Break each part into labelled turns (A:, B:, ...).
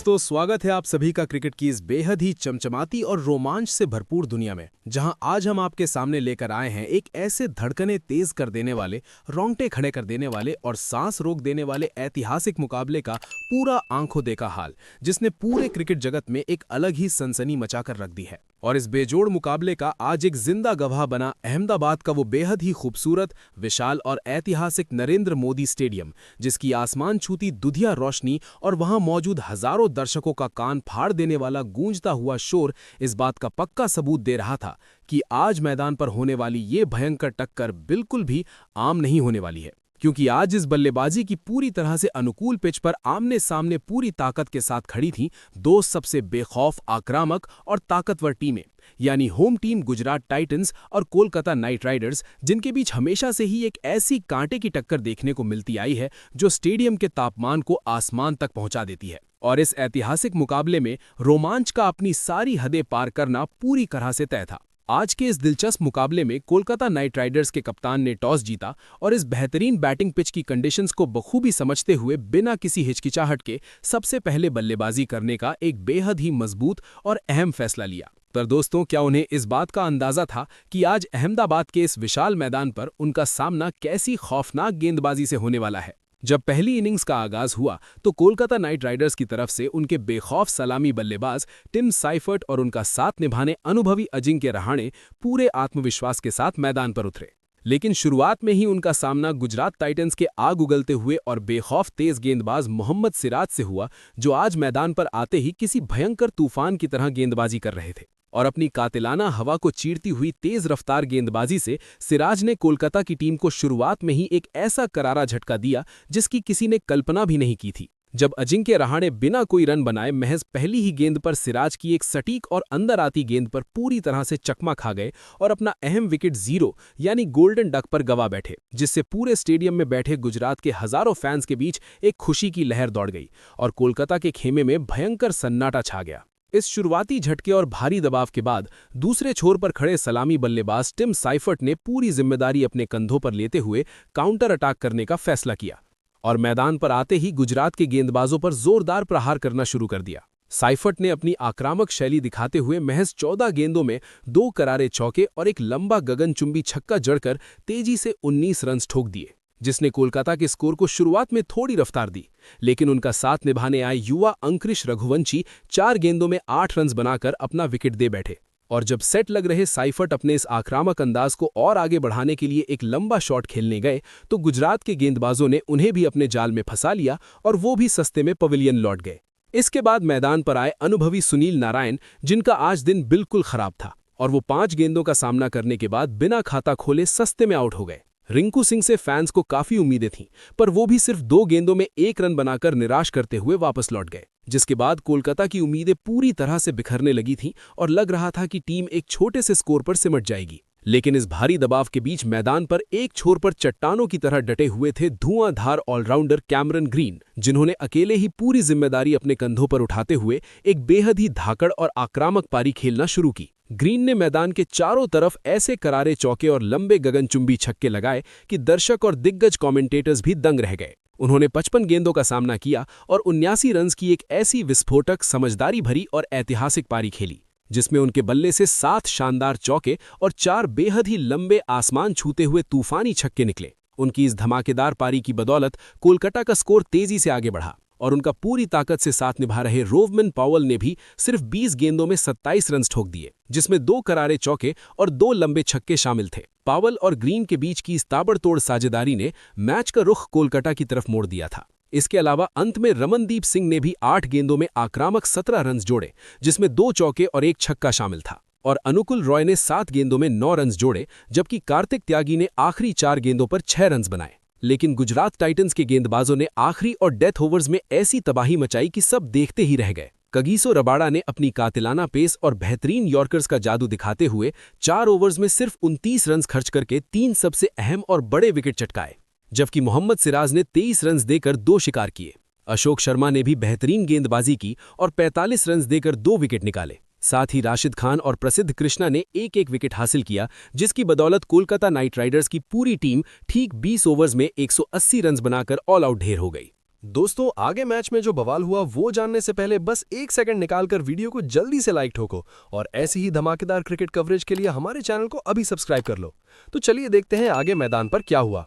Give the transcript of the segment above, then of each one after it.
A: दोस्तों, स्वागत है आप सभी का क्रिकेट की इस बेहद ही चमचमाती और रोमांच से भरपूर दुनिया में, जहां आज हम आपके सामने लेकर आए हैं एक ऐसे धड़कनें तेज कर देने वाले, रोंगटे खड़े कर देने वाले और सांस रोक देने वाले ऐतिहासिक मुकाबले का पूरा आंखों देखा हाल, जिसने पूरे क्रिकेट जगत में एक अलग ही सनसनी मचाकर रख दी है। और इस बेजोड़ मुकाबले का आज एक जिंदा गवाह बना अहमदाबाद का वो बेहद ही खूबसूरत, विशाल और ऐतिहासिक नरेंद्र मोदी स्टेडियम, जिसकी आसमान छूती दुधिया रोशनी और वहां मौजूद हजारों दर्शकों का कान फाड़ देने वाला गूंजता हुआ शोर इस बात का पक्का सबूत दे रहा था कि आज मैदान पर होने वाली ये भयंकर टक्कर बिल्कुल भी आम नहीं होने वाली है। क्योंकि आज इस बल्लेबाजी की पूरी तरह से अनुकूल पिच पर आमने सामने पूरी ताकत के साथ खड़ी थीं दो सबसे बेखौफ, आक्रामक और ताकतवर टीमें, यानी होम टीम गुजरात टाइटंस और कोलकाता नाइट राइडर्स, जिनके बीच हमेशा से ही एक ऐसी कांटे की टक्कर देखने को मिलती आई है जो स्टेडियम के तापमान को आसमान तक पहुंचा देती है। और इस ऐतिहासिक मुकाबले में रोमांच का अपनी सारी हदें पार करना पूरी तरह से तय था। आज के इस दिलचस्प मुकाबले में कोलकाता नाइट राइडर्स के कप्तान ने टॉस जीता और इस बेहतरीन बैटिंग पिच की कंडीशंस को बखूबी समझते हुए बिना किसी हिचकिचाहट के सबसे पहले बल्लेबाजी करने का एक बेहद ही मजबूत और अहम फैसला लिया। पर दोस्तों, क्या उन्हें इस बात का अंदाजा था कि आज अहमदाबाद के इस विशाल मैदान पर उनका सामना कैसी खौफनाक गेंदबाजी से होने वाला है? जब पहली इनिंग्स का आगाज हुआ तो कोलकाता नाइट राइडर्स की तरफ से उनके बेखौफ सलामी बल्लेबाज टिम साइफर्ट और उनका साथ निभाने अनुभवी अजिंक्य रहाणे पूरे आत्मविश्वास के साथ मैदान पर उतरे। लेकिन शुरुआत में ही उनका सामना गुजरात टाइटंस के आग उगलते हुए और बेखौफ तेज गेंदबाज मोहम्मद सिराज से हुआ, जो आज मैदान पर आते ही किसी भयंकर तूफान की तरह गेंदबाजी कर रहे थे। और अपनी कातिलाना हवा को चीरती हुई तेज रफ्तार गेंदबाजी से सिराज ने कोलकाता की टीम को शुरुआत में ही एक ऐसा करारा झटका दिया जिसकी किसी ने कल्पना भी नहीं की थी। जब अजिंक्य रहाणे बिना कोई रन बनाए महज पहली ही गेंद पर सिराज की एक सटीक और अंदर आती गेंद पर पूरी तरह से चकमा खा गए और अपना अहम विकेट 0 यानी गोल्डन डक पर गवा बैठे, जिससे पूरे स्टेडियम में बैठे गुजरात के हजारों फैंस के बीच एक खुशी की लहर दौड़ गई और कोलकाता के खेमे में भयंकर सन्नाटा छा गया। इस शुरुआती झटके और भारी दबाव के बाद दूसरे छोर पर खड़े सलामी बल्लेबाज टिम साइफर्ट ने पूरी जिम्मेदारी अपने कंधों पर लेते हुए काउंटर अटैक करने का फैसला किया और मैदान पर आते ही गुजरात के गेंदबाजों पर जोरदार प्रहार करना शुरू कर दिया। साइफर्ट ने अपनी आक्रामक शैली दिखाते हुए महज 14 गेंदों में 2 करारे चौके और एक लंबा गगनचुंबी छक्का जड़कर तेजी से 19 रन ठोक दिए, जिसने कोलकाता के स्कोर को शुरुआत में थोड़ी रफ्तार दी। लेकिन उनका साथ निभाने आए युवा अंकृश रघुवंशी 4 गेंदों में 8 रन बनाकर अपना विकेट दे बैठे। और जब सेट लग रहे साइफर्ट अपने इस आक्रामक अंदाज को और आगे बढ़ाने के लिए एक लंबा शॉट खेलने गए तो गुजरात के गेंदबाजों ने उन्हें भी अपने जाल में फंसा लिया और वो भी सस्ते में पवेलियन लौट गए। इसके बाद मैदान पर आए अनुभवी सुनील नारायण, जिनका आज दिन बिल्कुल खराब था और वो 5 गेंदों का सामना करने के बाद बिना खाता खोले सस्ते में आउट हो गए। रिंकू सिंह से फैंस को काफी उम्मीदें थीं, पर वो भी सिर्फ 2 गेंदों में 1 रन बनाकर निराश करते हुए वापस लौट गए, जिसके बाद कोलकाता की उम्मीदें पूरी तरह से बिखरने लगी थीं और लग रहा था कि टीम एक छोटे से स्कोर पर सिमट जाएगी। लेकिन इस भारी दबाव के बीच मैदान पर एक छोर पर चट्टानों की तरह डटे हुए थे धुआंधार ऑलराउंडर कैमरन ग्रीन, जिन्होंने अकेले ही पूरी जिम्मेदारी अपने कंधों पर उठाते हुए एक बेहद ही धाकड़ और आक्रामक पारी खेलना शुरू की। ग्रीन ने मैदान के चारों तरफ ऐसे करारे चौके और लंबे गगनचुंबी छक्के लगाए कि दर्शक और दिग्गज कमेंटेटर्स भी दंग रह गए। उन्होंने 55 गेंदों का सामना किया और 79 रन की एक ऐसी विस्फोटक, समझदारी भरी और ऐतिहासिक पारी खेली, जिसमें उनके बल्ले से 7 शानदार चौके और 4 बेहद ही लंबे आसमान छूते हुए तूफानी छक्के निकले। उनकी इस धमाकेदार पारी की बदौलत कोलकाता का स्कोर तेजी से आगे बढ़ा और उनका पूरी ताकत से साथ निभा रहे रोवमन पॉवेल ने भी सिर्फ 20 गेंदों में 27 रन ठोक दिए, जिसमें 2 करारे चौके और 2 लंबे छक्के शामिल थे। पॉवेल और ग्रीन के बीच की इस ताबड़तोड़ साझेदारी ने मैच का रुख कोलकाता की तरफ मोड़ दिया था। इसके अलावा अंत में रमनदीप सिंह ने भी 8 गेंदों में आक्रामक 17 रन जोड़े, जिसमें 2 चौके और 1 छक्का शामिल था। और अनुकुल रॉय ने 7 गेंदों में 9 रन जोड़े, जबकि कार्तिक त्यागी ने आखिरी 4 गेंदों पर 6 रन बनाए। लेकिन गुजरात टाइटंस के गेंदबाजों ने आखिरी और डेथ ओवर्स में ऐसी तबाही मचाई कि सब देखते ही रह गए। कगिसो रबाड़ा ने अपनी कातिलाना पेस और बेहतरीन यॉर्कर्स का जादू दिखाते हुए 4 ओवर्स में सिर्फ 29 रन खर्च करके 3 सबसे अहम और बड़े विकेट चटकाए, जबकि मोहम्मद सिराज ने 23 रन देकर 2 शिकार किए। अशोक शर्मा ने भी बेहतरीन गेंदबाजी की और 45 रन देकर 2 विकेट निकाले। साथ ही राशिद खान और प्रसिद्ध कृष्णा ने एक विकेट हासिल किया, जिसकी बदौलत कोलकाता नाइट राइडर्स की पूरी टीम ठीक 20 ओवर्स में 180 रन बनाकर ऑल आउट ढेर हो गई।
B: दोस्तों, आगे मैच में जो बवाल हुआ वो जानने से पहले बस एक सेकंड निकालकर वीडियो को जल्दी से लाइक ठोको और ऐसी ही धमाकेदार क्रिकेट कवरेज के लिए हमारे चैनल को अभी सब्सक्राइब कर लो। तो चलिए देखते हैं आगे मैदान पर क्या हुआ।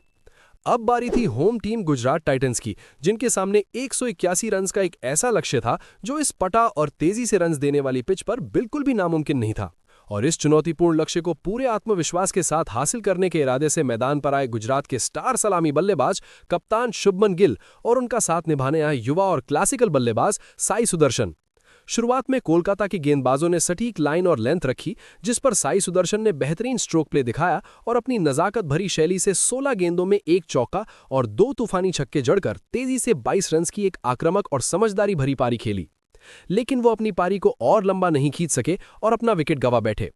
B: अब बारी थी होम टीम गुजरात टाइटंस की, जिनके सामने 181 रन का एक ऐसा लक्ष्य था जो इस पटा और तेजी से रन देने वाली पिच पर बिल्कुल भी नामुमकिन नहीं था। और इस चुनौतीपूर्ण लक्ष्य को पूरे आत्मविश्वास के साथ हासिल करने के इरादे से मैदान पर आए गुजरात के स्टार सलामी बल्लेबाज कप्तान शुभमन गिल और उनका साथ निभाने आए युवा और क्लासिकल बल्लेबाज साई सुदर्शन। शुरुआत में कोलकाता के गेंदबाजों ने सटीक लाइन और लेंथ रखी, जिस पर साई सुदर्शन ने बेहतरीन स्ट्रोक प्ले दिखाया और अपनी नजाकत भरी शैली से 16 गेंदों में एक चौका और 2 तूफानी छक्के जड़कर तेजी से 22 रन की एक आक्रामक और समझदारी भरी पारी खेली। लेकिन वो अपनी पारी को और लंबा नहीं खींच सके और अपना विकेट गंवा बैठे।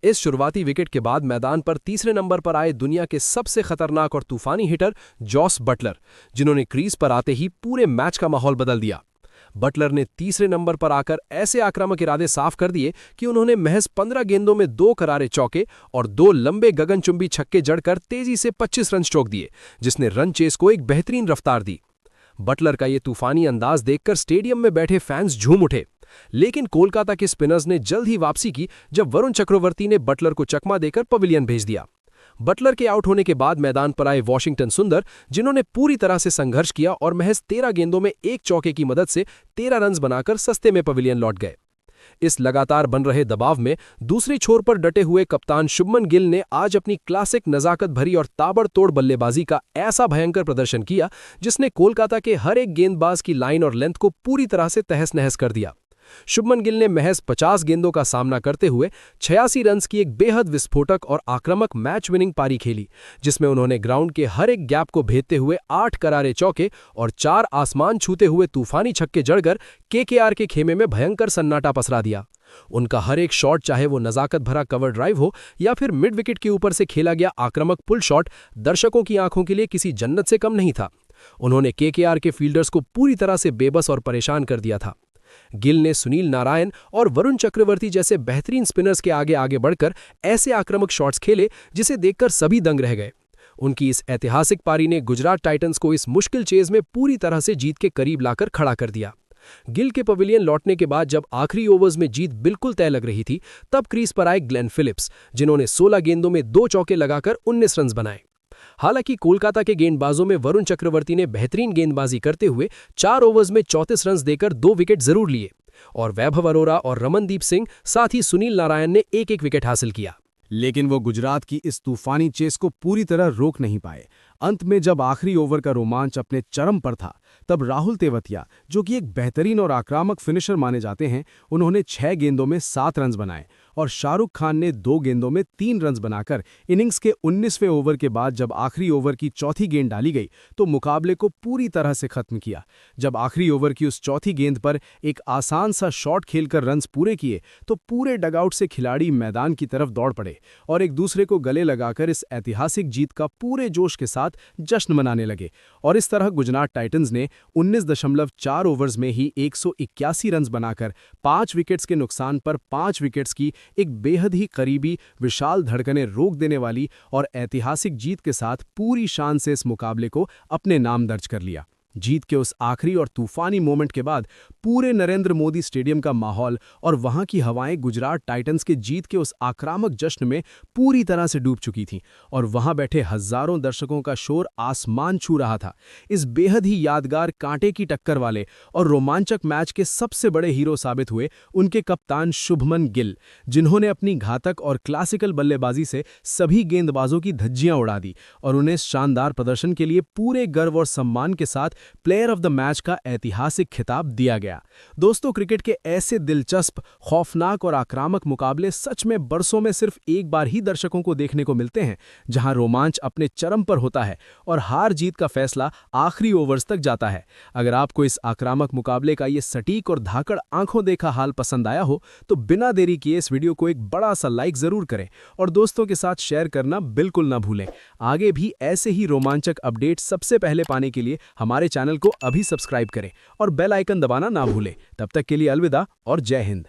B: इस शुरुआती विकेट के बाद मैदान पर तीसरे नंबर पर आए दुनिया के सबसे खतरनाक और तूफानी हिटर जॉस बटलर, जिन्होंने क्रीज पर आते ही पूरे मैच का माहौल बदल दिया। बटलर ने तीसरे नंबर पर आकर ऐसे आक्रामक इरादे साफ कर दिए कि उन्होंने महज 15 गेंदों में 2 करारे चौके और 2 लंबे गगनचुंबी छक्के जड़कर तेजी से 25 रन स्ट्रोक दिए, जिसने रन चेस को एक बेहतरीन रफ्तार दी। बटलर का ये तूफानी अंदाज देखकर स्टेडियम में बैठे फैंस झूम उठे। लेकिन कोलकाता के स्पिनर्स ने जल्द ही वापसी की, जब वरुण चक्रवर्ती ने बटलर को चकमा देकर पवेलियन भेज दिया। बटलर के आउट होने के बाद मैदान पर आए वॉशिंगटन सुंदर, जिन्होंने पूरी तरह से संघर्ष किया और महज 13 गेंदों में एक चौके की मदद से 13 रन बनाकर सस्ते में पवेलियन लौट गए। इस लगातार बन रहे दबाव में दूसरी छोर पर डटे हुए कप्तान शुभमन गिल ने आज अपनी क्लासिक नजाकत भरी और ताबड़तोड़ बल्लेबाजी का ऐसा भयंकर प्रदर्शन किया, जिसने कोलकाता के हर एक गेंदबाज की लाइन और लेंथ को पूरी तरह से तहस नहस कर दिया। शुभमन गिल ने महज 50 गेंदों का सामना करते हुए 86 रन की एक बेहद विस्फोटक और आक्रामक मैच विनिंग पारी खेली, जिसमें उन्होंने ग्राउंड के हर एक गैप को भेदते हुए 8 करारे चौके और 4 आसमान छूते हुए तूफानी छक्के जड़कर केकेआर के खेमे में भयंकर सन्नाटा पसरा दिया। उनका हर एक शॉट, चाहे वो नजाकत भरा कवर ड्राइव हो या फिर मिड विकेट के ऊपर से खेला गया आक्रामक पुल शॉट, दर्शकों की आंखों के लिए किसी जन्नत से कम नहीं था। उन्होंने केकेआर के फील्डर्स को पूरी तरह से बेबस और परेशान कर दिया था। गिल ने सुनील नारायण और वरुण चक्रवर्ती जैसे बेहतरीन स्पिनर्स के आगे आगे बढ़कर ऐसे आक्रामक शॉट्स खेले, जिसे देखकर सभी दंग रह गए। उनकी इस ऐतिहासिक पारी ने गुजरात टाइटंस को इस मुश्किल चेज में पूरी तरह से जीत के करीब लाकर खड़ा कर दिया। गिल के पवेलियन लौटने के बाद जब आखिरी ओवर्स में जीत बिल्कुल तय लग रही थी, तब क्रीज पर आए ग्लेन फिलिप्स, जिन्होंने 16 गेंदों में 2 चौके लगाकर 19 रन बनाए। हालांकि कोलकाता के गेंदबाजों में वरुण चक्रवर्ती ने बेहतरीन गेंदबाजी करते हुए 4 ओवर्स में 34 रन देकर 2 विकेट जरूर लिए और वैभव अरोरा और रमनदीप सिंह, साथ ही सुनील नारायण ने एक विकेट हासिल किया।
A: लेकिन वो गुजरात की इस तूफानी चेस को पूरी तरह रोक नहीं पाए। अंत में जब आखिरी ओवर का रोमांच अपने चरम पर था, तब राहुल तेवतिया, जो कि एक बेहतरीन और आक्रामक फिनिशर माने जाते हैं, उन्होंने 6 गेंदों में 7 रन बनाए और शाहरुख खान ने 2 गेंदों में 3 रन बनाकर इनिंग्स के 19वें ओवर के बाद जब आखिरी ओवर की चौथी गेंद डाली गई तो मुकाबले को पूरी तरह से खत्म किया। जब आखिरी ओवर की उस चौथी गेंद पर एक आसान सा शॉट खेलकर रन्स पूरे किए तो पूरे डगआउट से खिलाड़ी मैदान की तरफ दौड़ पड़े और एक दूसरे को गले लगाकर इस ऐतिहासिक जीत का पूरे जोश के साथ जश्न मनाने लगे। और इस तरह गुजरात टाइटंस ने 19.4 ओवर्स में ही 181 रन बनाकर 5 विकेट्स के नुकसान पर 5 विकेट्स की एक बेहद ही करीबी विशाल धड़कनें रोक देने वाली और ऐतिहासिक जीत के साथ पूरी शान से इस मुकाबले को अपने नाम दर्ज कर लिया। जीत के उस आखिरी और तूफानी मोमेंट के बाद पूरे नरेंद्र मोदी स्टेडियम का माहौल और वहां की हवाएं गुजरात टाइटंस के जीत के उस आक्रामक जश्न में पूरी तरह से डूब चुकी थीं और वहां बैठे हजारों दर्शकों का शोर आसमान छू रहा था। इस बेहद ही यादगार कांटे की टक्कर वाले और रोमांचक मैच के सबसे बड़े हीरो साबित हुए उनके कप्तान शुभमन गिल, जिन्होंने अपनी घातक और क्लासिकल बल्लेबाजी से सभी गेंदबाजों की धज्जियां उड़ा दी और उन्हें शानदार प्रदर्शन के लिए पूरे गर्व और सम्मान के साथ प्लेयर ऑफ द मैच का ऐतिहासिक खिताब दिया गया। दोस्तों, क्रिकेट के ऐसे दिलचस्प, खौफनाक और आक्रामक मुकाबले सच में बरसों में सिर्फ एक बार ही दर्शकों को देखने को मिलते हैं, जहां रोमांच अपने चरम पर होता है और हार जीत का फैसला आखिरी ओवर्स तक जाता है। अगर आपको इस आक्रामक मुकाबले का ये सटीक और धाकड़ आंखों देखा हाल पसंद आया हो तो बिना देरी किए इस वीडियो को एक बड़ा सा लाइक जरूर करें और दोस्तों के साथ शेयर करना बिल्कुल ना भूलें। आगे भी ऐसे ही रोमांचक अपडेट सबसे पहले पाने के लिए हमारे चैनल को अभी सब्सक्राइब करें और बेल आइकन दबाना ना भूलें। तब तक के लिए अलविदा और जय हिंद।